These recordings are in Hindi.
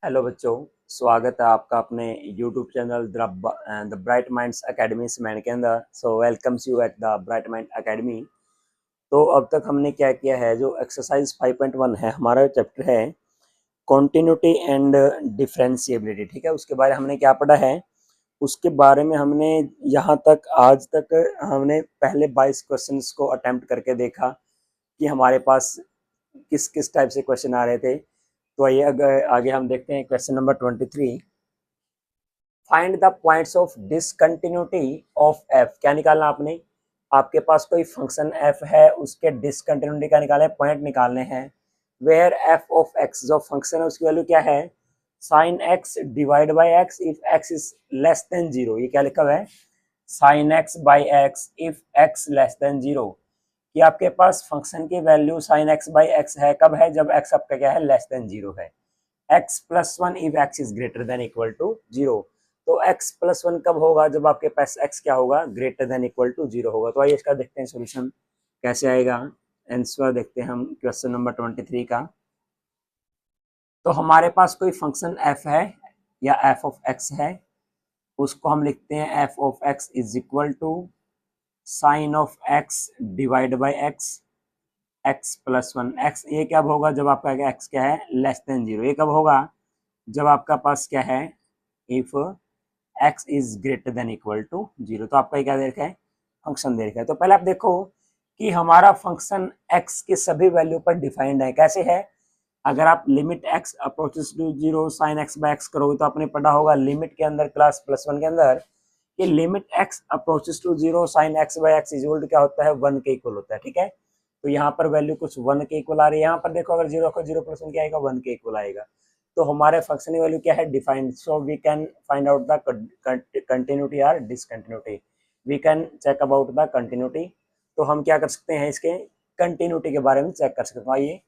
हेलो बच्चों, स्वागत है आपका अपने YouTube channel the Bright Minds Academy cement के अंदर। So welcomes you at the Bright Mind Academy. तो अब तक हमने क्या किया है, जो एक्सरसाइज 5.1 है, हमारा चैप्टर है कॉन्टिन्यूटी एंड डिफरेंशिएबिलिटी। ठीक है, उसके बारे में हमने क्या पढ़ा है, उसके बारे में हमने यहाँ तक आज तक हमने पहले 22 क्वेश्चंस को अटेम्प्ट करके देखा कि हमारे पास किस किस टाइप से क्वेश्चन आ रहे थे। तो आइए आगे हम देखते हैं question number 23। Find the points of discontinuity of F. क्या निकालना आपने, आपके पास कोई फंक्शन एफ है, उसके डिसकंटिन्यूटी का निकाले, पॉइंट निकालने हैं। वेयर एफ ऑफ एक्स, जो फंक्शन है उसकी वैल्यू क्या है, sine x divide by x if x is less than zero. ये क्या लिखा हुआ है, sine x by x if x less than zero. कि आपके पास फंक्शन की value sine x by x है, कब है, जब एक्स आपका क्या है, लेस देन जीरो है। X plus one if x is greater than equal to zero. तो एक्स प्लस वन कब होगा, जब आपके पास एक्स क्या होगा, greater than equal to zero होगा। तो आइए इसका देखते हैं सोल्यूशन कैसे आएगा। आंसर देखते हैं हम क्वेश्चन नंबर 23 का। तो हमारे पास कोई फंक्शन एफ है या एफ ऑफ एक्स है, उसको हम लिखते हैं f of x is equal to sine of x divide by x, x plus one. X ये कब होगा, जब आपका एक्स क्या है, लेस देन जीरो। ये कब होगा, जब आपका पास क्या है, if x is greater than equal to zero. तो आपका क्या दे रखा है, फंक्शन दे रखा है। तो पहले आप देखो कि हमारा फंक्शन एक्स के सभी वैल्यू पर डिफाइंड है। कैसे है, अगर आप limit x approaches to zero sine x by x करोगे तो आपने पढ़ा होगा लिमिट के अंदर क्लास प्लस वन के अंदर कि limit x approaches to zero sine x by x equal to क्या होता है, वन के इक्वल होता है। ठीक है, तो यहाँ पर वैल्यू कुछ वन के इक्वल आ रही है। यहाँ पर देखो अगर जीरो को जीरो प्लस वन क्या आएगा, वन के इक्वल आएगा। तो हमारे फंक्शन की वैल्यू क्या है, defined. So we can find out the continuity और discontinuity. We can check about the continuity. तो हम क्या कर सकते हैं, इसके कंटिन्यूटी के बारे में चेक कर सकते हैं। आइए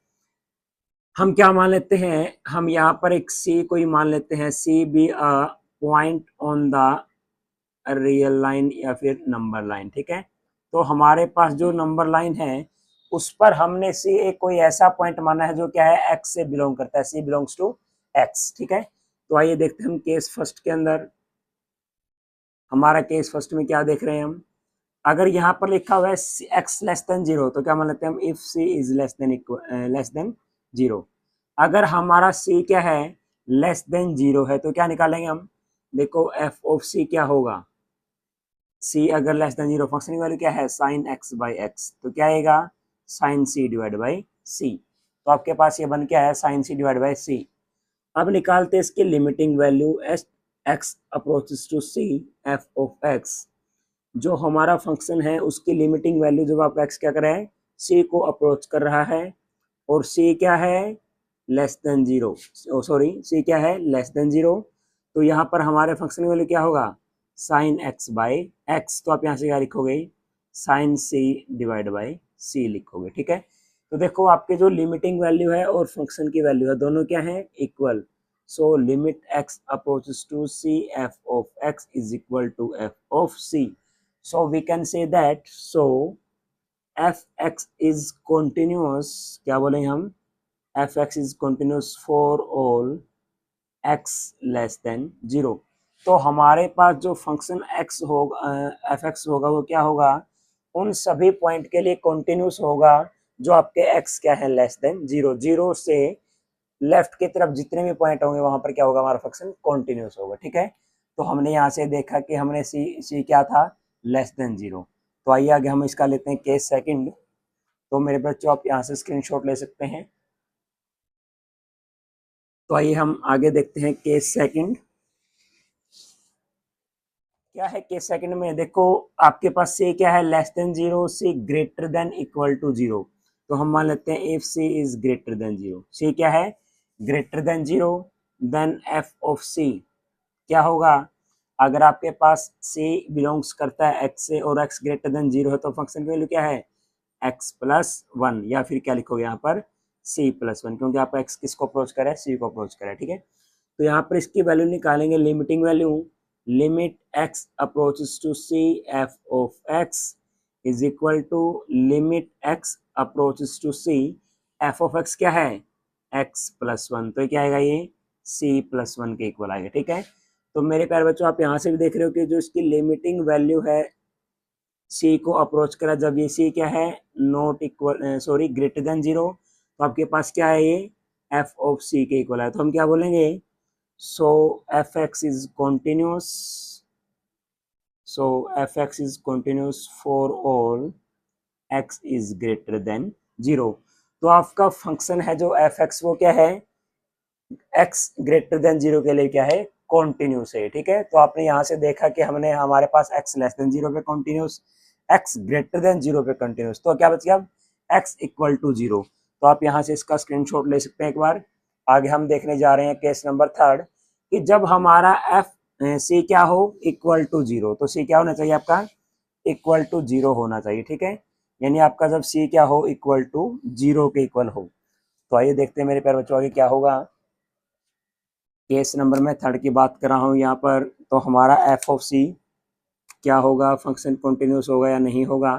हम क्या मान लेते हैं, हम यहाँ पर एक सी को ही मान लेते हैं, c be a point on the real line या फिर नंबर लाइन। ठीक है, तो हमारे पास जो नंबर लाइन है उस पर हमने सी एक कोई ऐसा पॉइंट माना है जो क्या है, एक्स से बिलोंग करता है, सी बिलोंग्स टू एक्स। ठीक है, तो आइए देखते हैं हम केस फर्स्ट के अंदर। हमारा केस फर्स्ट में क्या देख रहे हैं हम, अगर यहाँ पर लिखा हुआ है एक्स लेस देन जीरो तो क्या मान लेते हैं हम, if C is less than zero. अगर हमारा सी क्या है, लेस देन जीरो है, तो क्या निकालेंगे हम, देखो एफ ऑफ सी क्या होगा, सी अगर लेस देन जीरो, फंक्शन की वैल्यू क्या है, साइन एक्स बाई एक्स, तो क्या आएगा, साइन सी डिवाइड बाई सी। तो आपके पास ये बन क्या है, साइन सी डिवाइड बाई सी। अब निकालते हैं इसकी limiting value, S x approaches to c f of x. जो हमारा फंक्शन है उसकी लिमिटिंग वैल्यू जब आपका एक्स क्या कर रहा है, सी को अप्रोच कर रहा है, और सी क्या है, less than zero, sorry C क्या है, लेस देन जीरो। तो यहाँ पर हमारे फंक्शन की वैल्यू क्या होगा, साइन एक्स बाई एक्स। तो आप यहाँ से क्या लिखोगे, साइन सी डिवाइड बाई सी लिखोगे। ठीक है, तो देखो आपके जो लिमिटिंग वैल्यू है और फंक्शन की वैल्यू है दोनों क्या है, equal. So limit x approaches to c f of x is equal to f of c. So we can say that, so fx is continuous, क्या बोलेंगे हम, fx is continuous for all x less than 0। तो हमारे पास जो फंक्शन x होगा, fx होगा, वो क्या होगा, उन सभी पॉइंट के लिए कॉन्टिन्यूस होगा जो आपके x क्या है, लेस देन जीरो। जीरो से लेफ्ट की तरफ जितने भी पॉइंट होंगे वहां पर क्या होगा, हमारा फंक्शन कॉन्टिन्यूस होगा। ठीक है, तो हमने यहाँ से देखा कि हमने सी क्या था, लेस देन जीरो। तो आइए आगे हम इसका लेते हैं केस सेकंड। तो मेरे बच्चों आप यहाँ से स्क्रीनशॉट ले सकते हैं। तो आइए हम आगे देखते हैं केस सेकंड। क्या है केस सेकंड में, देखो आपके पास सी क्या है, less than zero, C greater than equal to zero. तो हम मान लेते हैं if C is greater than zero, C क्या है, greater than zero, then F of C क्या होगा, अगर आपके पास c बिलोंग्स करता है x से और x ग्रेटर देन जीरो है तो फंक्शन की वैल्यू क्या है, x प्लस वन, या फिर क्या लिखोगे यहाँ पर c प्लस वन, क्योंकि आप x किसको अप्रोच करे, c को अप्रोच करे। ठीक है, तो यहाँ पर इसकी वैल्यू निकालेंगे, limiting value, limit x approaches to c f of x is equal to limit x approaches to c f of x क्या है, x प्लस वन। तो क्या आएगा ये, c+1 के इक्वल आएगा। ठीक है, तो मेरे प्यारे बच्चों आप यहाँ से भी देख रहे हो कि जो इसकी लिमिटिंग वैल्यू है c को अप्रोच करा, जब ये c क्या है not equal sorry greater than 0, तो आपके पास क्या है ये f ऑफ c के इक्वल है। तो हम क्या बोलेंगे, सो fx is continuous, so fx is continuous for all x is greater than 0। तो आपका फंक्शन है जो fx वो क्या है x ग्रेटर देन 0 के लिए क्या है कॉन्टिन्यूस है। ठीक है, तो आपने यहाँ से देखा कि हमने हमारे पास x लेस देन 0 पे कॉन्टिन्यूस, x ग्रेटर देन 0 पे कॉन्टिन्यूस, तो क्या बच गया अब x इक्वल टू 0। तो आप यहाँ से इसका स्क्रीनशॉट ले सकते हैं एक बार। आगे हम देखने जा रहे हैं केस नंबर 3 कि जब हमारा c क्या हो इक्वल टू 0, तो c क्या होना चाहिए आपका इक्वल टू 0 होना चाहिए। ठीक है, यानी आपका जब c क्या हो इक्वल टू 0 के इक्वल हो। तो आइए देखते हैं मेरे प्यारे बच्चों आगे क्या होगा। केस नंबर में 3 की बात कर रहा हूँ यहाँ पर, तो हमारा f ऑफ c क्या होगा, फंक्शन कॉन्टिन्यूस होगा या नहीं होगा।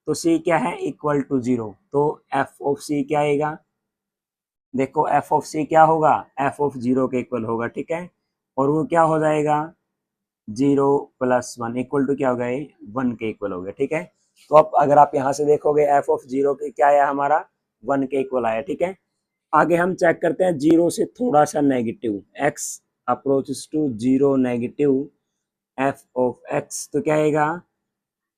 तो c क्या है इक्वल टू 0, तो f ऑफ c क्या आएगा, देखो f ऑफ c क्या होगा f ऑफ 0 के इक्वल होगा। ठीक है, और वो क्या हो जाएगा 0 प्लस 1 इक्वल टू क्या होगा ये 1 के इक्वल हो गया। ठीक है, तो अब अगर आप यहाँ से देखोगे f ऑफ 0 के क्या आया हमारा 1 के इक्वल आया। ठीक है, आगे हम चेक करते हैं 0 से थोड़ा सा negative, x approaches to 0 negative f of x, तो क्या आएगा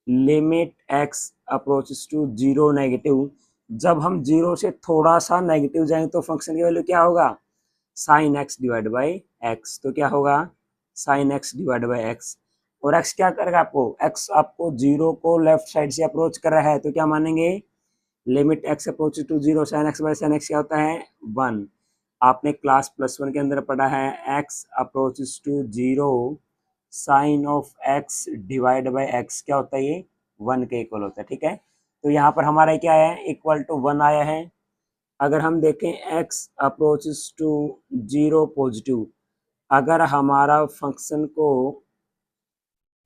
limit x approaches to 0 negative. जब हम 0 से थोड़ा सा नेगेटिव जाएंगे तो फंक्शन की वैल्यू क्या होगा sine x divide by x, तो क्या होगा sine x divide by x। और x क्या करेगा आपको, x आपको 0 को लेफ्ट साइड से अप्रोच कर रहा है, तो क्या मानेंगे limit x approach to 0 sine x by sine x क्या होता है 1। आपने क्लास +1 के अंदर पढ़ा है x approaches to 0 sine of x divide by x क्या होता है ये 1 के इक्वल होता है। ठीक है, तो यहाँ पर हमारा क्या है इक्वल टू 1 आया है। अगर हम देखें x अप्रोचेस टू 0 पॉजिटिव, अगर हमारा फंक्शन को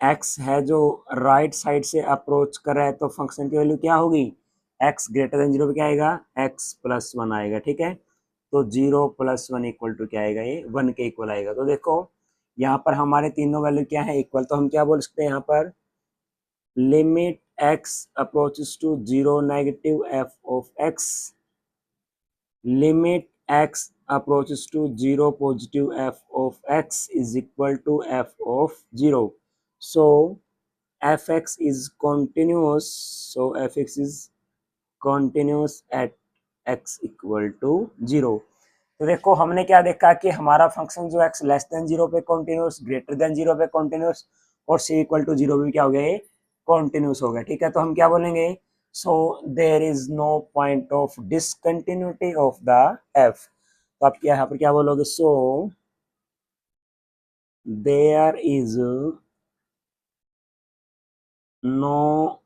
x है जो राइट साइड से अप्रोच कर रहा है तो फंक्शन की वैल्यू क्या होगी x ग्रेटर देन 0 पे क्या आएगा x प्लस 1 आएगा। ठीक है, तो 0 प्लस 1 इक्वल टू क्या आएगा ये 1 के इक्वल आएगा। तो देखो यहाँ पर हमारे तीनों वैल्यू क्या है इक्वल, तो हम क्या बोल सकते हैं यहाँ पर limit x approaches to 0 negative f of x, limit x approaches to 0 positive f of x is equal to f of 0. So fx is continuous. So fx is continuous at x equal to 0. तो देखो हमने क्या देखा कि हमारा फंक्शन जो x लेस देन 0 पे कॉन्टिन्यूस, ग्रेटर देन 0 पे कॉन्टिन्यूस और c इक्वल टू 0 भी क्या हो गया ये कॉन्टिन्यूस हो गया। ठीक है, तो हम क्या बोलेंगे so there is no point of discontinuity of the f। तो आप यहाँ पर क्या बोलोगे so there is no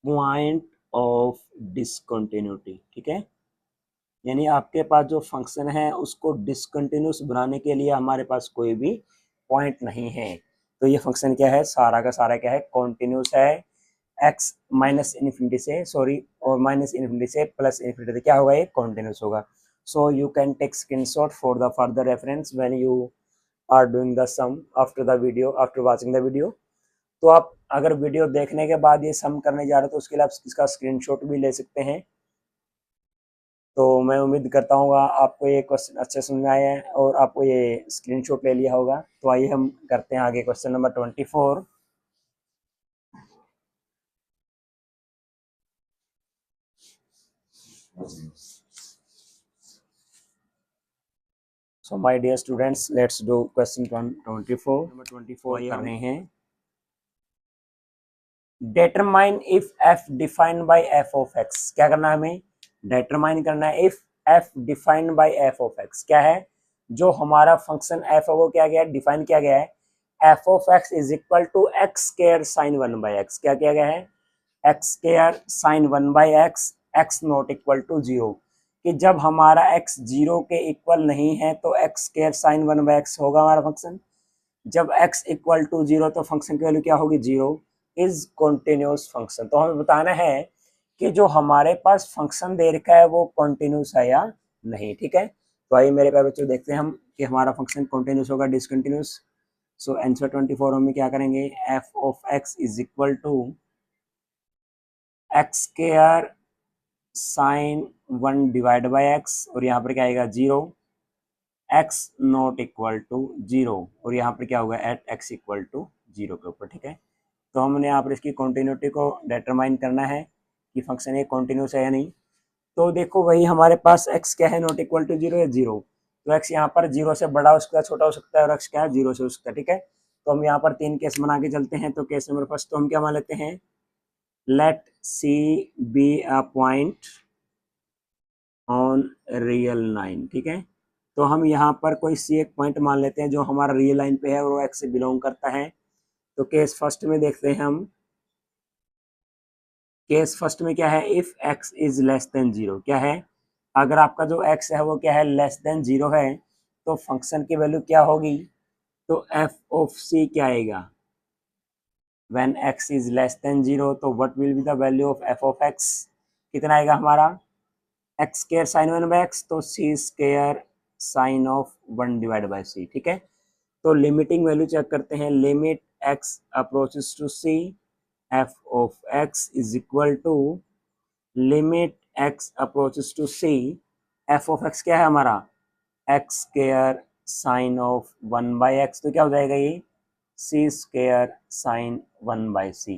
point of discontinuity. ठीक है, यानी आपके पास जो फंक्शन है उसको डिसकंटिन्यूस बनाने के लिए हमारे पास कोई भी पॉइंट नहीं है। तो ये फंक्शन क्या है सारा का सारा क्या है कॉन्टिन्यूस है, x माइनस इन्फिनिटी से सॉरी और माइनस इन्फिनिटी से प्लस इन्फिनिटी क्या होगा ये कॉन्टिन्यूस होगा। So you can take screenshot for the further reference when you are doing the sum after the video, after watching the video. तो आप अगर वीडियो देखने के बाद ये सम करने जा रहे हो तो उसके लिए आप इसका स्क्रीनशॉट भी ले सकते हैं। तो मैं उम्मीद करता हूँ आपको ये क्वेश्चन अच्छे समझ में आए हैं और आपको ये स्क्रीनशॉट ले लिया होगा। तो आइए हम करते हैं आगे question number 24। So my dear students let's do question 24। Number 24 कर रहे हैं determine if f defined by f of x। क्या करना है हमें डिटरमाइन करना है if f defined by f of x क्या है, जो हमारा फंक्शन f है वो क्या गया है डिफाइन किया गया है f of x is equal to x square sine 1 by x। क्या किया गया है x square sine 1 by x, x not equal to 0, कि जब हमारा x 0 के इक्वल नहीं है तो x square sine 1 by x होगा हमारा फंक्शन। जब x इक्वल टू 0 तो फंक्शन की वैल्यू क्या होगी 0 इज कॉन्टिन्यूस फंक्शन। तो हमें बताना है कि जो हमारे पास फंक्शन दे रखा है वो कॉन्टिन्यूस है या नहीं। ठीक है, तो आइए मेरे प्यारे बच्चों देखते हैं हम कि हमारा फंक्शन कंटिन्यूस होगा डिसकंटिन्यूस। सो आंसर 24 में क्या करेंगे, f of x is equal to x square sine 1 divide by x, और यहाँ पर क्या आएगा 0, एक्स नॉट इक्वल टू 0, और यहाँ पर क्या होगा एट एक्स इक्वल टू 0 के ऊपर। ठीक है, तो हमने यहाँ पर इसकी कॉन्टिन्यूटी को डिटरमाइन करना है कि फंक्शन ये कॉन्टिन्यूस है या नहीं। तो देखो वही हमारे पास x क्या है, नॉट इक्वल टू 0 या 0, तो x यहाँ पर 0 से बड़ा हो सकता है, छोटा हो सकता है, और x क्या है 0 से हो सकता है। ठीक है, तो हम यहाँ पर 3 केस बना के चलते हैं। तो केस नंबर फर्स्ट तो हम क्या मान लेते हैं, let c be a point on real line. ठीक है, तो हम यहाँ पर कोई सी एक पॉइंट मान लेते हैं जो हमारा रियल लाइन पे है और वो x से बिलोंग करता है। तो केस फर्स्ट में देखते हैं हम, केस फर्स्ट में क्या है, if x is less than 0, क्या है, अगर आपका जो x है वो क्या है लेस देन 0 है, तो फंक्शन की वैल्यू क्या होगी, तो f ऑफ c क्या आएगा, when x is less than 0, तो what will be the value of f of x, कितना आएगा हमारा x square sine 1 by x, तो c square sine of 1 divide by c। ठीक है, तो लिमिटिंग वैल्यू चेक करते हैं, limit x approaches to c, f of x is equal to limit x approaches to c, f of x क्या है हमारा x square sine of 1 by x, तो क्या हो जाएगा ये c square sine 1 by c।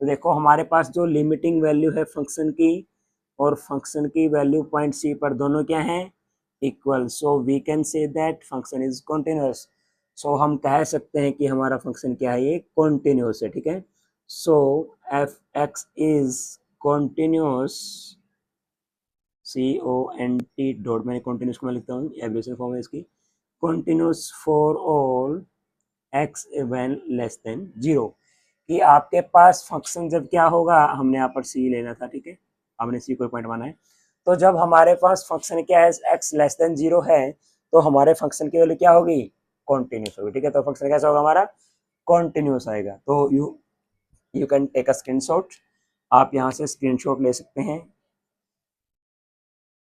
तो देखो हमारे पास जो लिमिटिंग वैल्यू है फंक्शन की और फंक्शन की वैल्यू पॉइंट c पर दोनों क्या हैं, equal, so we can say that function is continuous. सो हम कह सकते हैं कि हमारा फंक्शन क्या है, ये कॉन्टिन्यूस है। ठीक है, so F x is continuous, CONT dot, मैंने कॉन्टिन्यूस को मैं लिखता हूँ, एब्रेशन फॉर्म है इसकी, continuous for all X when less than 0, कि आपके पास फंक्शन जब क्या होगा, हमने यहाँ पर सी लेना था। ठीक है, हमने सी को पॉइंट माना है, तो जब हमारे पास फंक्शन क्या है एक्स लेस देन 0 है, तो हमारे फंक्शन की वैल्यू क्या होगी, कॉन्टिन्यूस होगी। ठीक है, तो फंक्शन कैसा होगा हमारा, कॉन्टिन्यूस आएगा। तो you can take a screenshot, आप यहाँ से स्क्रीनशॉट ले सकते हैं।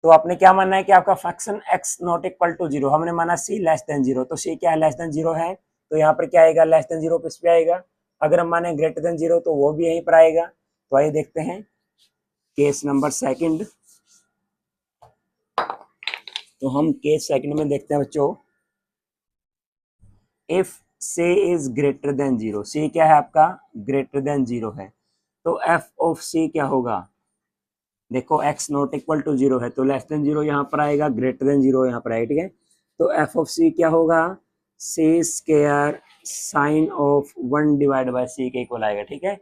तो आपने क्या मानना है कि आपका function x not equal to 0, हमने माना c लेस देन 0, तो c क्या है लेस देन 0 है, तो यहाँ पर क्या आएगा लेस देन 0 पे आएगा। अगर हम माने ग्रेटर देन 0 तो वो भी यहीं पर आएगा। तो आइए देखते हैं केस नंबर सेकंड। तो हम केस सेकंड में देखते हैं बच्चों, if c is greater than 0, c क्या है आपका ग्रेटर देन 0 है, तो f ऑफ c क्या होगा, देखो x नॉट इक्वल टू 0 है, तो लेस देन 0 यहाँ पर आएगा, ग्रेटर देन 0 यहाँ पर आएगा। ठीक है, तो f ऑफ c क्या होगा, c square sine of 1 divide by c के इक्वल आएगा। ठीक है,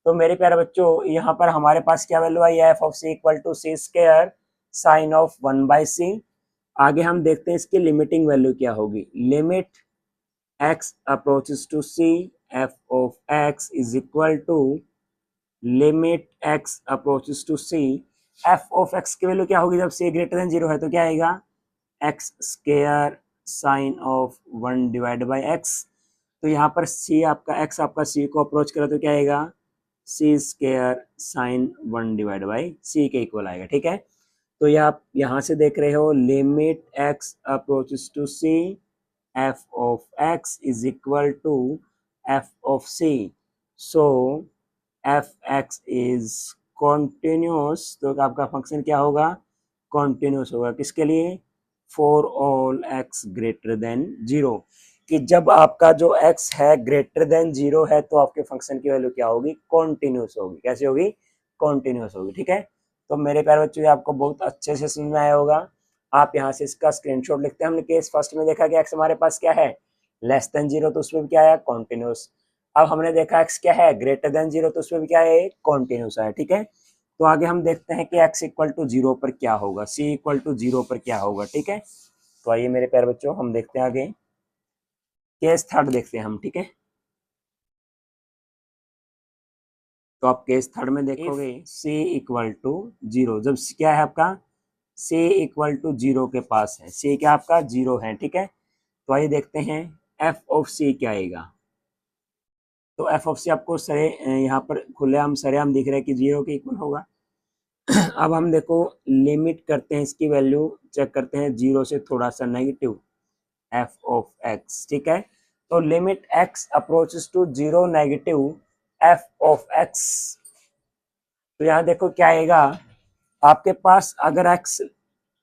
तो मेरे प्यारे बच्चों यहाँ पर हमारे पास क्या वैल्यू आई है, f of c equal to c square sine of 1 by c। आगे हम देखते हैं इसकी लिमिटिंग वैल्यू क्या होगी, limit x approaches to c, f of x is equal to limit x approaches to c, f of x की वैल्यू क्या होगी जब c ग्रेटर देन 0 है, तो क्या आएगा x square sine of 1 divide by x। तो यहाँ पर c आपका x आपका c को अप्रोच करा तो क्या आएगा c square sine 1 divide by c के इक्वल आएगा। ठीक है, तो ये आप यहाँ से देख रहे हो limit x approaches to c, f of x is equal to f of c, so F x is continuous, तो आपका फंक्शन क्या होगा, कॉन्टिन्यूस होगा, किसके लिए, for all x greater than 0, कि जब आपका जो x है ग्रेटर देन 0 है तो आपके फंक्शन की वैल्यू क्या होगी, कॉन्टिन्यूस होगी। कैसे होगी, कॉन्टिन्यूस होगी। ठीक है, तो मेरे प्यारे बच्चों आपको बहुत अच्छे से समझ में आया होगा। आप यहाँ से इसका स्क्रीनशॉट लिखते हैं। हमने केस फर्स्ट में देखा कि x हमारे पास क्या है लेस देन 0, तो उसमें भी क्या है कॉन्टिन्यूस। अब हमने देखा x क्या है ग्रेटर देन 0, तो उसमें भी क्या है कॉन्टिन्यूस है। ठीक है, तो आगे हम देखते हैं कि x इक्वल टू 0 पर क्या होगा, c इक्वल टू 0 पर क्या होगा। ठीक है, तो आइए मेरे प्यारे बच्चों हम देखते हैं आगे, केस थर्ड देखते हैं हम। ठीक है, तो आप केस थर्ड में देखोगे c इक्वल टू 0, जब क्या है आपका c इक्वल टू 0 के पास है, c क्या आपका 0 है। ठीक है, तो आइए देखते हैं f ऑफ c क्या आएगा। तो f ऑफ c आपको सरे यहाँ पर खुलेआम सरेआम दिख रहा है कि 0 के इक्वल होगा। अब हम देखो लिमिट करते हैं, इसकी वैल्यू चेक करते हैं 0 से थोड़ा सा नेगेटिव एफ ऑफ एक्स, ठीक है। तो limit x approaches to 0 negative f of x, तो यहाँ देखो क्या आएगा आपके पास, अगर एक्स,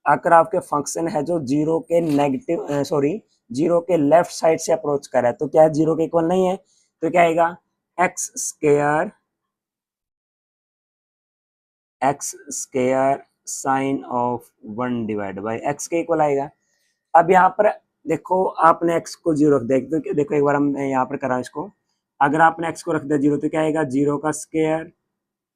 अगर आपके फंक्शन है जो जीरो के नेगेटिव सॉरी जीरो के लेफ्ट साइड से अप्रोच कर रहा है, तो क्या है जीरो के इक्वल नहीं है, तो क्या आएगा x square sine of 1 divide by x के इक्वल आएगा। अब यहाँ पर देखो आपने एक्स को जीरो रख दिया, तो देखो एक बार हम यहाँ पर करा इसको, अगर आपने एक्स को रख दिया जीरो तो क्या आएगा जीरो का square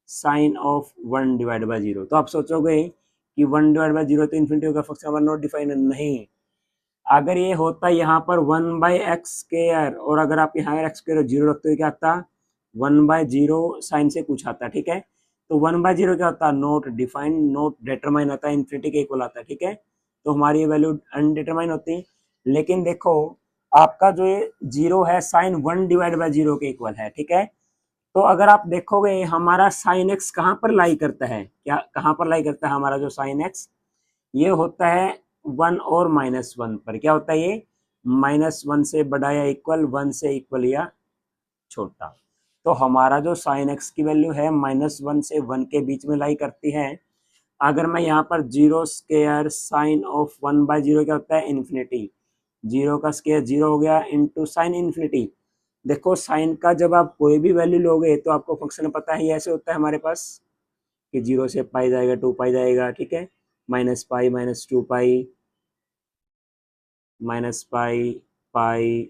sine of 1 divide by zero. तो आप सोचोगे कि 1 डिवाइड बाई जीरो तो इन्फिनिटी होगा, फंक्शन हमारा नॉट डिफाइन, नहीं। अगर ये होता यहाँ पर 1 बाई एक्स स्केयर, और अगर आप यहाँ एक्स स्केयर जीरो रखते हो क्या आता 1 बाई जीरो साइन से कुछ आता, ठीक है। तो 1 बाई जीरो क्या होता है नोट डिफाइन, नोट डिटरमाइन आता है, इन्फिनिटी के इक्वल आता है, ठीक है। तो हमारी ये वैल्यू अनडिटरमाइन होती। लेकिन देखो आपका जो ये जीरो है साइन 1 डिवाइड बाई जीरो के इक्वल है, ठीक है। तो अगर आप देखोगे हमारा साइन एक्स कहाँ पर लाई करता है, क्या कहाँ पर लाई करता है हमारा जो साइन एक्स, ये होता है 1 और -1 पर। क्या होता है ये -1 से बड़ा या इक्वल, 1 से इक्वल या छोटा। तो हमारा जो साइन एक्स की वैल्यू है -1 से 1 के बीच में लाई करती है। अगर मैं यहाँ पर zero square sine of 1 by zero क्या होता है इन्फिनिटी, जीरो का स्केयर जीरो हो गया इंटू साइन इन्फिनिटी। देखो साइन का जब आप कोई भी वैल्यू लोगे तो आपको फंक्शन पता है ऐसे होता है हमारे पास कि जीरो से पाई जाएगा, 2 पाई जाएगा, ठीक है, माइनस पाई, -2 पाई, -पाई, पाई,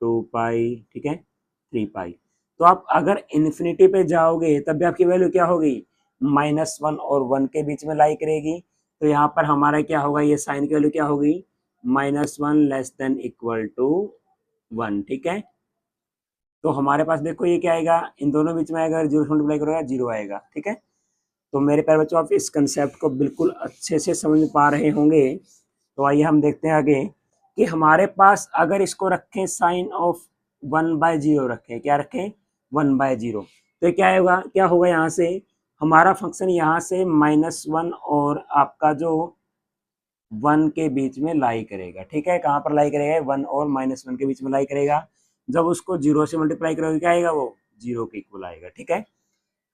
2 पाई, ठीक है, 3 पाई। तो आप अगर इन्फिनिटी पे जाओगे तब भी आपकी वैल्यू क्या होगी -1 और 1 के बीच में लाई करेगी। तो यहाँ पर हमारा क्या होगा, ये साइन की वैल्यू क्या होगी -1 लेस देन इक्वल टू 1, ठीक है। तो हमारे पास देखो ये क्या आएगा, इन दोनों बीच में अगर जीरो से मल्टीप्लाई करोगे जीरो आएगा, ठीक है। तो मेरे प्यारे बच्चों आप इस कंसेप्ट को बिल्कुल अच्छे से समझ पा रहे होंगे। तो आइए हम देखते हैं आगे कि हमारे पास अगर इसको रखें साइन ऑफ 1 बाय जीरो रखें, क्या रखें 1 बाय जीरो, तो क्या होगा, क्या होगा यहाँ से हमारा फंक्शन यहाँ से -1 और आपका जो 1 के बीच में लाई करेगा, ठीक है। कहाँ पर लाई करेगा 1 और -1 के बीच में लाई करेगा। जब उसको जीरो से मल्टीप्लाई करोगे क्या आएगा, वो जीरो के इक्वल आएगा, ठीक है।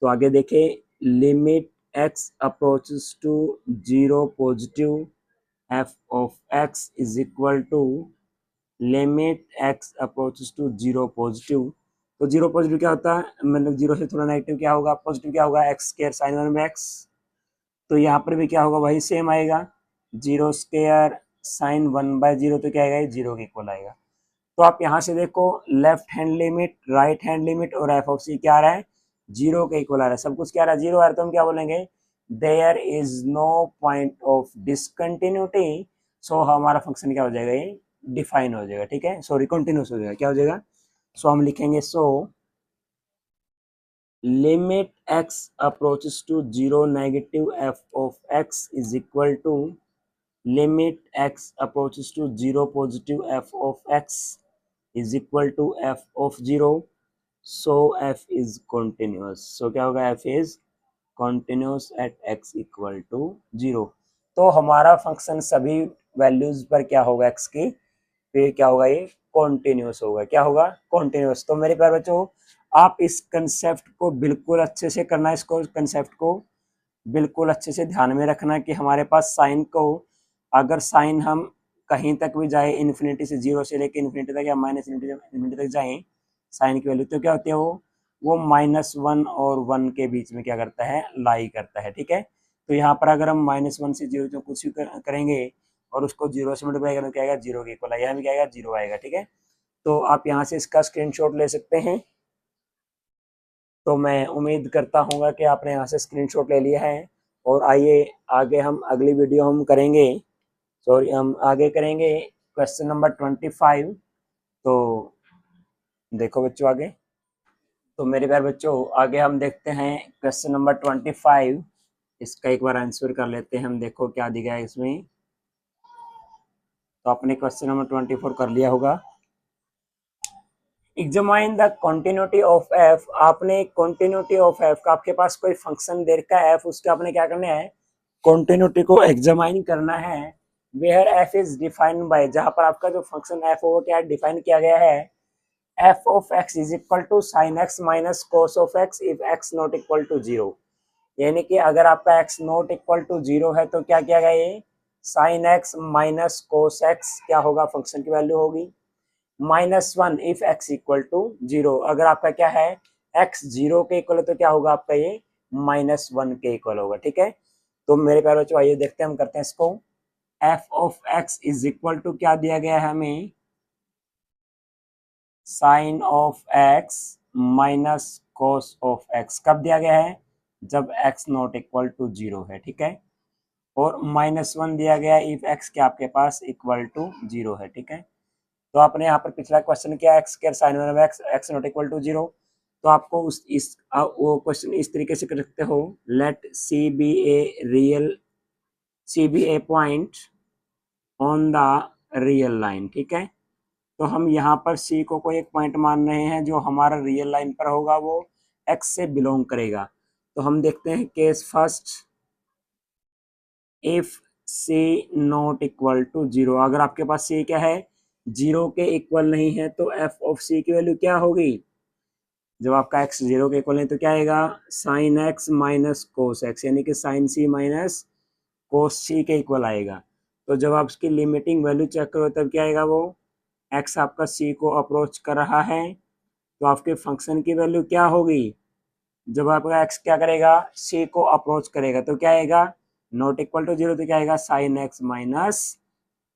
तो आगे देखें, limit x approaches to zero positive f of x is equal to limit x approaches to zero positive. तो जीरो पॉजिटिव क्या होता है, मतलब जीरो से थोड़ा नेगेटिव क्या होगा, पॉजिटिव क्या होगा x square sine 1 by x. तो यहाँ पर भी क्या होगा वही सेम आएगा, zero square sine 1 by zero, तो क्या आएगा ये जीरो के इक्वल आएगा। तो आप यहाँ से देखो left hand limit, right hand limit और एफ ऑफ सी क्या आ रहा है जीरो के इक्वल आ रहा है, सब कुछ क्या आ रहा है जीरो आ रहा है। तो हम क्या बोलेंगे there is no point of discontinuity. So हमारा फंक्शन क्या हो जाएगा ये डिफाइन हो जाएगा, ठीक है, सॉरी कंटिन्यूस हो जाएगा, क्या हो जाएगा। सो हम लिखेंगे so limit x approaches to zero negative f of x is equal to limit x approaches to zero positive f of x is equal to f of 0, so f is continuous। so क्या होगा f is continuous at x equal to 0। तो हमारा फंक्शन सभी वैल्यूज पर क्या होगा x की, फिर क्या होगा ये कॉन्टिन्यूस होगा, क्या होगा कॉन्टिन्यूस। तो मेरे प्यारे बच्चों आप इस कंसेप्ट को बिल्कुल अच्छे से करना, इसको कंसेप्ट को बिल्कुल अच्छे से ध्यान में रखना कि हमारे पास साइन को, अगर साइन हम कहीं तक भी जाए इन्फिनिटी से जीरो से लेकर इन्फिनिटी तक या माइनस इन्फिनिटी तक जाए साइन की वैल्यू, तो क्या होती है वो -1 और 1 के बीच में क्या करता है लाई करता है, ठीक है। तो यहाँ पर अगर हम -1 से जीरो जो कुछ भी करेंगे और उसको जीरो से मल्टीप्लाई करेंगे क्या आएगा जीरो के इक्वल, यहाँ भी क्या आएगा जीरो आएगा, ठीक है। तो आप यहाँ से इसका स्क्रीनशॉट ले सकते हैं। तो मैं उम्मीद करता हूँ कि आपने यहाँ से स्क्रीनशॉट ले लिया है। और आइए आगे हम अगली वीडियो हम करेंगे, सॉरी हम आगे करेंगे क्वेश्चन नंबर 25। तो देखो बच्चों आगे, तो मेरे प्यारे बच्चों आगे हम देखते हैं क्वेश्चन नंबर 25। इसका एक बार आंसर कर लेते हैं हम, देखो क्या दिया है इसमें। तो आपने क्वेश्चन नंबर 24 कर लिया होगा। Examine the continuity of F, आपने कॉन्टिन्यूटी ऑफ एफ का, आपके पास कोई फंक्शन दे रखा है एफ, उसके आपने क्या करना है, कॉन्टिन्यूटी को एग्जामाइन करना है। Where f is defined by, जहां पर आपका जो फंक्शन एफ हो क्या डिफाइन किया गया है, f of x is equal to sine x minus cos of x if x not equal to zero. यानी कि अगर आपका x not equal to zero है तो क्या किया गया, ये sine x minus cos x क्या होगा, फंक्शन की वैल्यू होगी -1 if x equal to zero. अगर आपका क्या है, एक्स जीरो के इक्वल है तो क्या होगा आपका ये -1 के इक्वल होगा। ठीक है, तो मेरे प्यारे बच्चों आइए देखते हैं, हम करते हैं इसको। F of x is equal to क्या दिया गया है हमें, sine of x minus cos of x. कब दिया गया है, जब x not equal to zero है। ठीक है, और -1 दिया गया इफ एक्स क्या आपके पास इक्वल टू जीरो है। ठीक है, तो आपने यहाँ पर पिछला क्वेश्चन किया x square sine one x, x not equal to zero, तो आपको उस इस वो क्वेश्चन इस तरीके से कर सकते हो, let c be a real, c be a point on the real line. ठीक है, तो हम यहाँ पर सी को कोई एक पॉइंट मान रहे हैं जो हमारा रियल लाइन पर होगा, वो एक्स से बिलोंग करेगा। तो हम देखते हैं case first, if c not equal to zero, अगर आपके पास सी क्या है, जीरो के इक्वल नहीं है, तो एफ ऑफ सी की वैल्यू क्या होगी, जब आपका एक्स जीरो के इक्वल है तो क्या आएगा, sine x minus cos x, यानी कि साइन सी माइनस कोस सी के इक्वल आएगा। तो जब आप उसकी लिमिटिंग वैल्यू चेक करो तब क्या आएगा, वो एक्स आपका सी को अप्रोच कर रहा है, तो आपके फंक्शन की वैल्यू क्या होगी, जब आपका एक्स क्या करेगा, सी को अप्रोच करेगा तो क्या आएगा, नॉट इक्वल टू जीरो, तो क्या आएगा sine x minus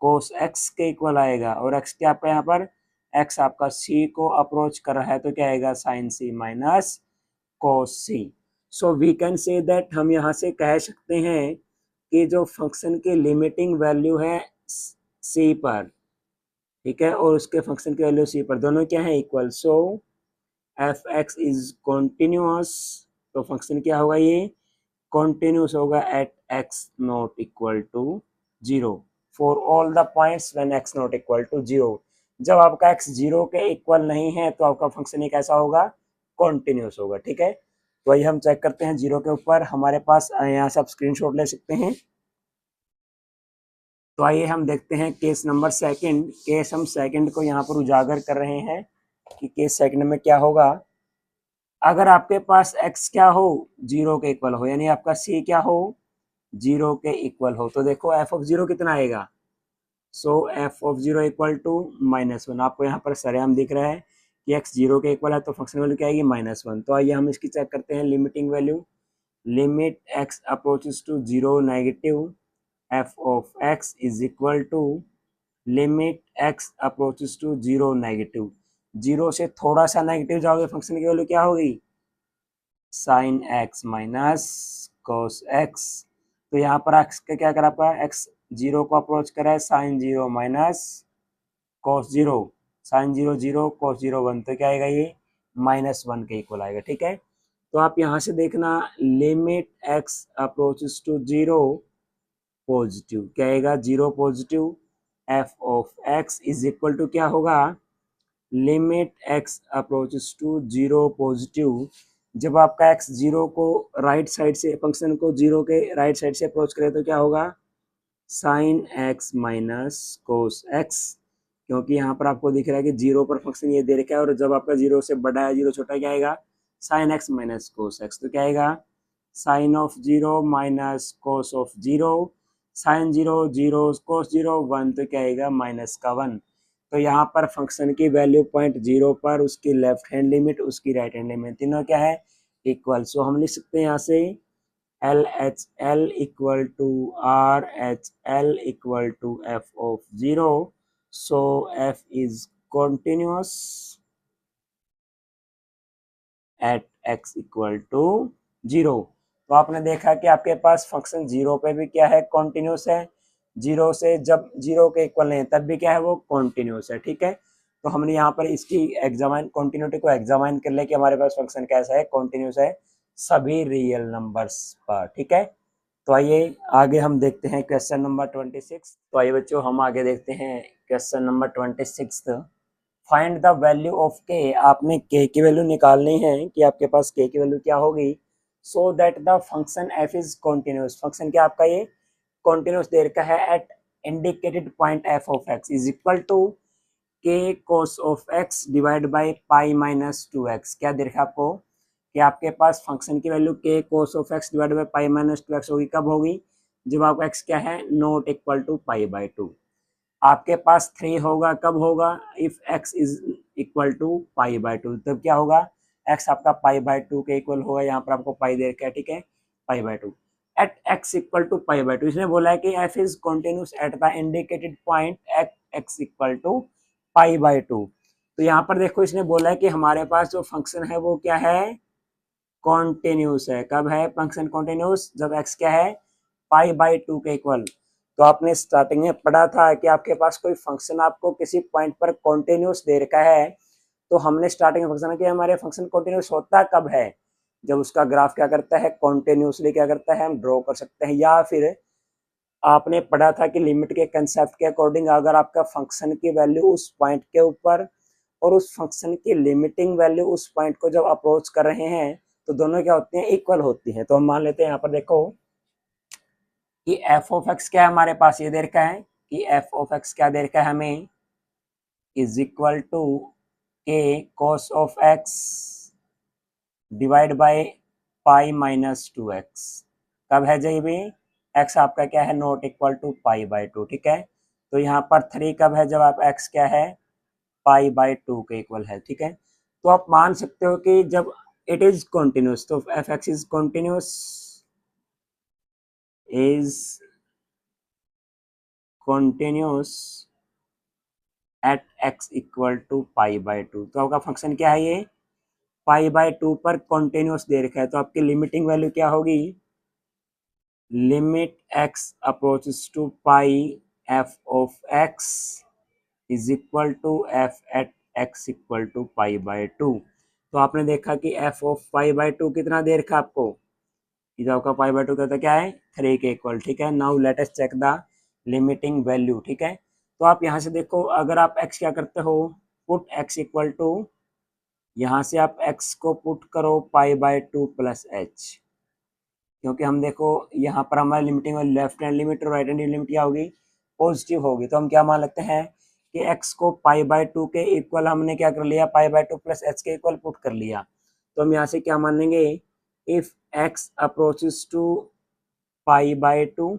cos x के इक्वल आएगा। और एक्स क्या आपका यहाँ पर, एक्स आपका सी को अप्रोच कर रहा है तो क्या आएगा, sine c minus cos c. So we can say that, हम यहाँ से कह सकते हैं कि जो फंक्शन की लिमिटिंग वैल्यू है सी पर, ठीक है, और उसके फंक्शन की वैल्यू सी पर, दोनों क्या है equal, so F x is continuous, तो फंक्शन क्या होगा, ये कॉन्टिन्यूस होगा at x not equal to zero for all the points when x not equal to zero. जब आपका एक्स जीरो के इक्वल नहीं है तो आपका फंक्शन ये कैसा होगा, कॉन्टिन्यूस होगा। ठीक है, तो आइए हम चेक करते हैं, जीरो के ऊपर हमारे पास यहाँ से आप स्क्रीनशॉट ले सकते हैं। तो आइए हम देखते हैं केस नंबर सेकंड, केस हम सेकंड को यहाँ पर उजागर कर रहे हैं कि केस सेकंड में क्या होगा। अगर आपके पास x क्या हो, जीरो के इक्वल हो, यानी आपका c क्या हो, जीरो के इक्वल हो, तो देखो f ऑफ जीरो कितना आएगा, so f of zero equal to -1। आपको यहाँ पर सरेआम दिख रहा है कि x जीरो के इक्वल है, तो फंक्शन वैल्यू क्या आएगी, -1। तो आइए हम इसकी चेक करते हैं limiting value, limit x approaches to zero negative f of x is equal to limit x approaches to zero negative, zero से थोड़ा सा नेगेटिव जाओगे फंक्शन की वैल्यू क्या होगी, sign x minus cos x. तो यहाँ पर एक्स का क्या करा पाया, एक्स जीरो को अप्रोच करा है, sine zero minus cos zero, sine zero zero cos zero one, तो क्या आएगा ये -1 के इक्वल आएगा। ठीक है, तो आप यहाँ से देखना, limit x approaches to zero positive, क्या आएगा, zero positive, f of x is equal to क्या होगा, limit x approaches to zero positive. जब आपका एक्स जीरो को राइट साइड से, फंक्शन को जीरो के राइट साइड से अप्रोच करे तो क्या होगा, sine x minus cos x, क्योंकि यहाँ पर आपको दिख रहा है कि जीरो पर फंक्शन ये दे रखा है, और जब आपका जीरो से बड़ा है जीरो छोटा क्या आएगा, sine x minus cos x, तो क्या आएगा, sine of zero minus cos of zero, sine zero zero cos zero one, तो क्या आएगा -1। तो यहाँ पर फंक्शन की वैल्यू पॉइंट जीरो पर, उसकी लेफ्ट हैंड लिमिट, उसकी राइट हैंड लिमिट, तीनों क्या है इक्वल। सो हम लिख सकते हैं यहाँ से L H L equal to R H L equal to f of zero, so f is continuous at x equal to zero. तो आपने देखा कि आपके पास फंक्शन जीरो पे भी क्या है, कॉन्टिन्यूस है, जीरो से जब जीरो के इक्वल नहीं है तब भी क्या है, वो कॉन्टिन्यूस है। ठीक है, तो हमने यहाँ पर इसकी एग्जामाइन कॉन्टिन्यूटी को एग्जामाइन कर लिया कि हमारे पास फंक्शन कैसा है, कॉन्टिन्यूस है सभी रियल नंबर्स पर। ठीक है, तो आइए आगे हम देखते हैं क्वेश्चन नंबर 26। तो आइए बच्चों हम आगे देखते हैं question number 26। Find the value of के, आपने के की वैल्यू निकालनी है कि आपके पास के की वैल्यू क्या होगी, so that the function F is continuous, function क्या आपका ये कॉन्टिन्यूस दे रखा है at indicated point F of x is equal to K cos of x divide by pi minus two X. क्या दे रखा है आपको कि आपके पास फंक्शन की value k cos of x divide by pi minus two x होगी, कब होगी, जब आपका एक्स क्या है not equal to pi by two. आपके पास 3 होगा, कब होगा, if x is equal to pi by two, तब क्या होगा, x आपका पाई बाय टू के इक्वल होगा, यहाँ पर आपको पाई दे रखा है, ठीक है, pi by two at x equal to pi by two. इसने बोला है कि f is continuous at the indicated point at x equal to pi by two. तो यहाँ पर देखो इसने बोला है कि हमारे पास जो फंक्शन है वो क्या है, कॉन्टिन्यूस है। कब है फंक्शन कॉन्टिन्यूस, जब x क्या है पाई बाय टू के इक्वल। तो आपने स्टार्टिंग में पढ़ा था कि आपके पास कोई फंक्शन आपको किसी पॉइंट पर कॉन्टिन्यूस दे रखा है, तो हमने स्टार्टिंग में फंक्शन किया, हमारे फंक्शन कॉन्टिन्यूस होता कब है, जब उसका ग्राफ क्या करता है कॉन्टिन्यूसली क्या करता है हम ड्रॉ कर सकते हैं। या फिर आपने पढ़ा था कि लिमिट के कंसेप्ट के अकॉर्डिंग अगर आपका फंक्शन की वैल्यू उस पॉइंट के ऊपर और उस फंक्शन की लिमिटिंग वैल्यू उस पॉइंट को जब अप्रोच कर रहे हैं तो दोनों क्या होती हैं इक्वल होती हैं। तो हम मान लेते हैं यहाँ पर देखो कि एफ ऑफ एक्स क्या है हमारे पास, ये दे रखा है कि एफ ऑफ एक्स क्या दे रखा है हमें, is equal to k cos of x divide by pi minus two x. कब है जब भी एक्स आपका क्या है not equal to pi by two, ठीक है। तो यहाँ पर 3 कब है, जब आप एक्स क्या है पाई बाय टू के इक्वल है, ठीक है। तो आप मान सकते हो कि जब इट इज कॉन्टिन्यूस, तो f x is continuous is continuous at x equal to pi by two. तो आपका फंक्शन क्या है ये पाई बाय टू पर कॉन्टिन्यूस दे रखा है, तो आपकी लिमिटिंग वैल्यू क्या होगी, limit x approaches to pi f of x is equal to f at x equal to pi by two. तो आपने देखा कि f of pi by two कितना दे रखा आपको, जो आपका पाई बाय टू कहता क्या है 3 के इक्वल, ठीक है। Now let us check the limiting value, ठीक है। तो आप यहाँ से देखो अगर आप x क्या करते हो पुट x इक्वल टू, यहाँ से आप x को पुट करो पाई बाय टू प्लस एच, क्योंकि हम देखो यहाँ पर हमारी limiting value left hand limit और राइट हैंड लिमिट क्या होगी पॉजिटिव होगी। तो हम क्या मान लेते हैं कि x को पाई बाय टू के इक्वल हमने क्या कर लिया pi by two plus h के इक्वल पुट कर लिया। तो हम यहाँ से क्या मान लेंगे if x approaches to pi by two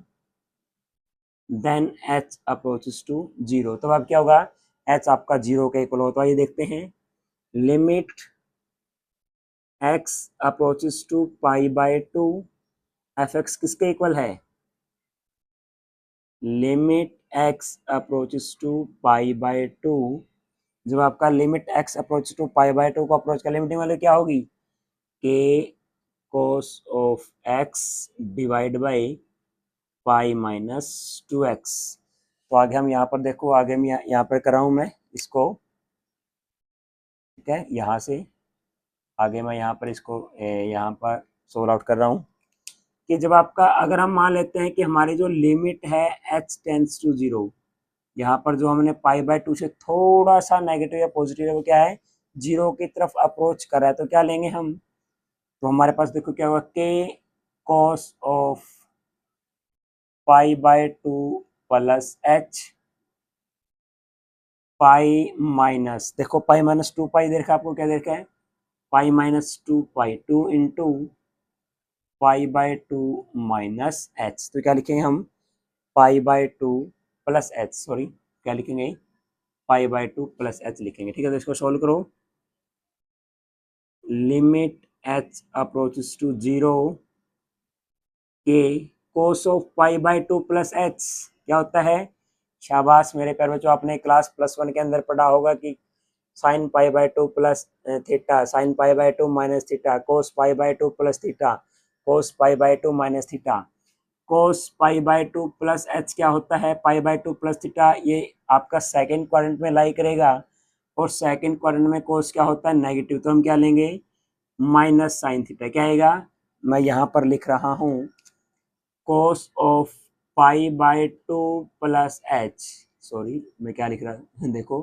then h approaches to zero. तो अब क्या होगा h आपका जीरो के इक्वल हो। तो आइए देखते हैं limit x approaches to pi by two f x किसके इक्वल है, limit x approaches to pi by two. जब आपका limit x approach to pi by two को अप्रोच का लिमिटिंग वैल्यू क्या होगी k cos of x divide by pi minus two x. तो आगे हम यहाँ पर देखो आगे मैं यहाँ पर कर रहा हूँ मैं इसको, ठीक है, यहाँ से आगे मैं यहाँ पर इसको यहाँ पर सोल्व आउट कर रहा हूँ कि जब आपका अगर हम मान लेते हैं कि हमारी जो लिमिट है h टेंस टू जीरो, यहाँ पर जो हमने पाई बाय टू से थोड़ा सा नेगेटिव या पॉजिटिव है वो क्या है जीरो की तरफ अप्रोच कर रहा है, तो क्या लेंगे हम, तो हमारे पास देखो क्या होगा के cos of pi by two plus H pi minus, देखो पाई माइनस टू पाई देखा आपको क्या देखा है pi minus two pi two into pi by two minus H. तो क्या लिखेंगे हम pi by two plus H, sorry क्या लिखेंगे pi by two plus H लिखेंगे, ठीक है। तो इसको सोल्व करो limit H approaches to zero K cos of pi by two plus H क्या होता है, शाबाश मेरे प्यारे बच्चों, आपने क्लास प्लस वन के अंदर पढ़ा होगा कि sine pi by two plus theta sine pi by two minus theta cos pi by two plus theta cos pi by two minus theta. Cos pi by two plus H क्या होता है pi by two plus theta, ये आपका सेकंड क्वाड्रेंट में लाई करेगा और सेकंड क्वाड्रेंट में कोस क्या होता है नेगेटिव, तो हम क्या लेंगे माइनस साइन थीटा। क्या आएगा, मैं यहाँ पर लिख रहा हूँ cos of pi by two plus H, sorry मैं क्या लिख रहा हूँ देखो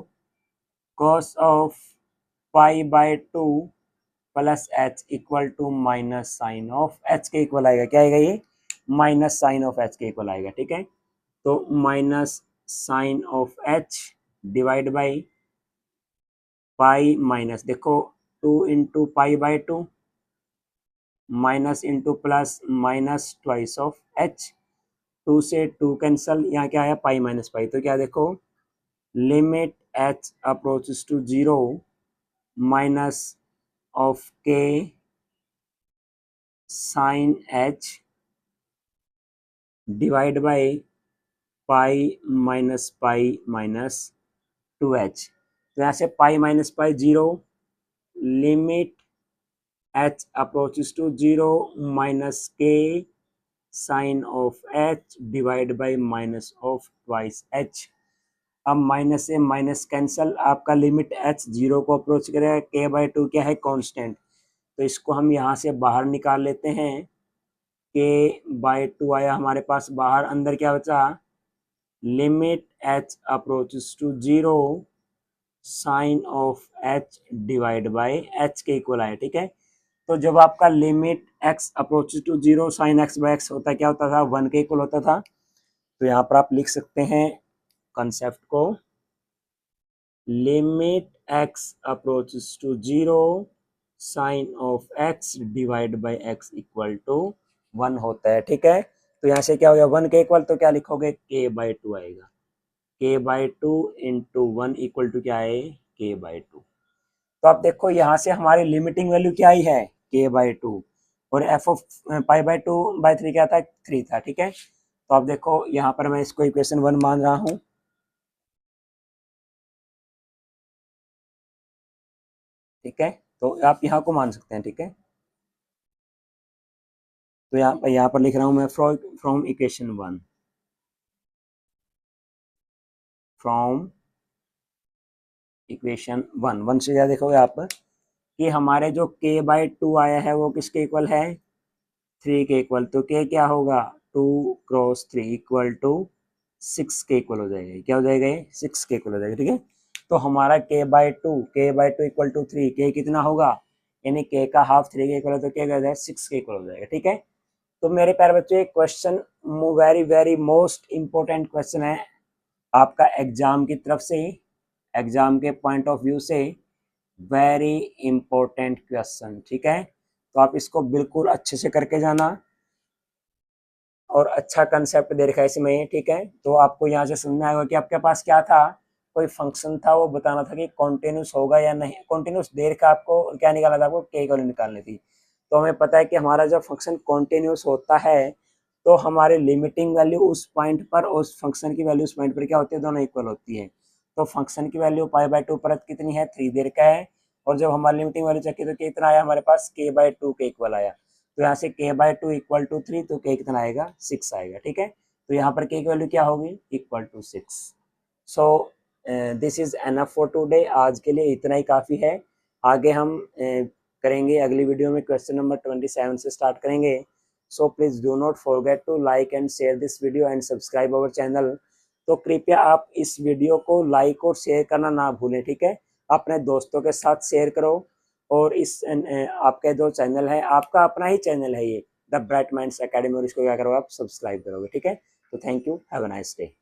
cos of pi by 2 plus h equal to minus sine of h के इक्वल आएगा। क्या आएगा ये? माइनस साइन ऑफ एच के इक्वल आएगा। ठीक है, तो minus sine of h divide by pi minus, देखो 2 into pi by 2 minus into plus minus twice of h, 2 से 2 कैंसल, यहाँ क्या आया पाई माइनस पाई, तो क्या देखो limit H approaches to 0 minus of K sine H divide by pi minus 2h। तो यहाँ से pi minus pi 0, limit h approaches to 0 minus K sine of h divide by minus of twice h। अब माइनस से माइनस कैंसल, आपका लिमिट h 0 को अप्रोच करेगा, k बाई 2 क्या है? कांस्टेंट, तो इसको हम यहाँ से बाहर निकाल लेते हैं। k बाई 2 आया हमारे पास बाहर, अंदर क्या बचा? Limit h approaches to 0 sine of h divide by h के इक्वल आया। ठीक है, तो जब आपका limit x approaches to 0 sine x by x होता, क्या होता था? 1 के इक्वल होता था। तो यहाँ पर आप लिख सकते हैं कंसेप्ट को, limit x approaches to 0 sine of x divide by x equal to 1 होता है। ठीक है, तो यहाँ से क्या हो गया? 1 के इक्वल, तो क्या लिखोगे? k बाई 2 आएगा। k by 2 into 1 equal to क्या है? k by 2। तो आप देखो यहाँ से हमारी लिमिटिंग वैल्यू क्या आई है? k बाई 2, और F of pi by 2 by 3 क्या था? 3 था। ठीक है, तो आप देखो यहाँ पर मैं इसको इक्वेशन 1 मान रहा हूँ। ठीक है, तो आप यहाँ को मान सकते हैं। ठीक है, तो यहाँ पर लिख रहा हूँ मैं फ्रॉम इक्वेशन 1, फ्रॉम इक्वेशन 1 से क्या देखोगे आप कि हमारे जो k बाई 2 आया है वो किसके इक्वल है? 3 के इक्वल। तो k क्या होगा? 2 क्रॉस 3 इक्वल टू 6 के इक्वल हो जाएगा। क्या हो जाएगा? ये 6 के इक्वल हो जाएगा। ठीक है, तो हमारा k by 2 equal to 3, k कितना होगा? यानी k का हाफ 3 के इक्वल है, तो क्या हो जाएगा? 6 के इक्वल हो जाएगा। ठीक है, तो मेरे प्यारे बच्चों एक question very very most important question है आपका एग्जाम की तरफ से ही, एग्जाम के पॉइंट ऑफ व्यू से वेरी इंपॉर्टेंट क्वेश्चन। ठीक है, तो आप इसको बिल्कुल अच्छे से करके जाना, और अच्छा कंसेप्ट दे रखा है इसमें। ठीक है, तो आपको यहाँ से समझ में आएगा कि आपके पास क्या था, कोई फंक्शन था, वो बताना था कि कॉन्टिन्यूस होगा या नहीं। कॉन्टिन्यूस देर का आपको क्या निकालना था? आपको के वैल्यू निकालनी थी। तो हमें पता है कि हमारा जब फंक्शन कॉन्टिन्यूस होता है तो हमारी लिमिटिंग वैल्यू उस पॉइंट पर, उस फंक्शन की वैल्यू उस पॉइंट पर क्या होती है? दोनों इक्वल होती है। तो फंक्शन की वैल्यू पाई बाई 2 पर कितनी है? 3 देर का है, और जब हमारी लिमिटिंग वैल्यू चेक की तो कितना आया हमारे पास? के बाई 2 के इक्वल आया। तो यहाँ से k बाई 2 इक्वल टू 3, तो k कितना आएगा? 6 आएगा। ठीक है, तो यहाँ पर k की वैल्यू क्या होगी? Equal to 6। So this is enough for today. आज के लिए इतना ही काफ़ी है। आगे हम करेंगे अगली वीडियो में क्वेश्चन नंबर 27 से स्टार्ट करेंगे। So please do not forget to like and share this video and subscribe our channel. तो कृपया आप इस वीडियो को लाइक और शेयर करना ना भूलें। ठीक है, अपने दोस्तों के साथ शेयर करो, और इस आपके जो चैनल है, आपका अपना ही चैनल है ये, द ब्राइट माइंड्स एकेडमी, और इसको क्या करोगे? आप सब्सक्राइब करोगे। ठीक है, तो thank you, have a nice day.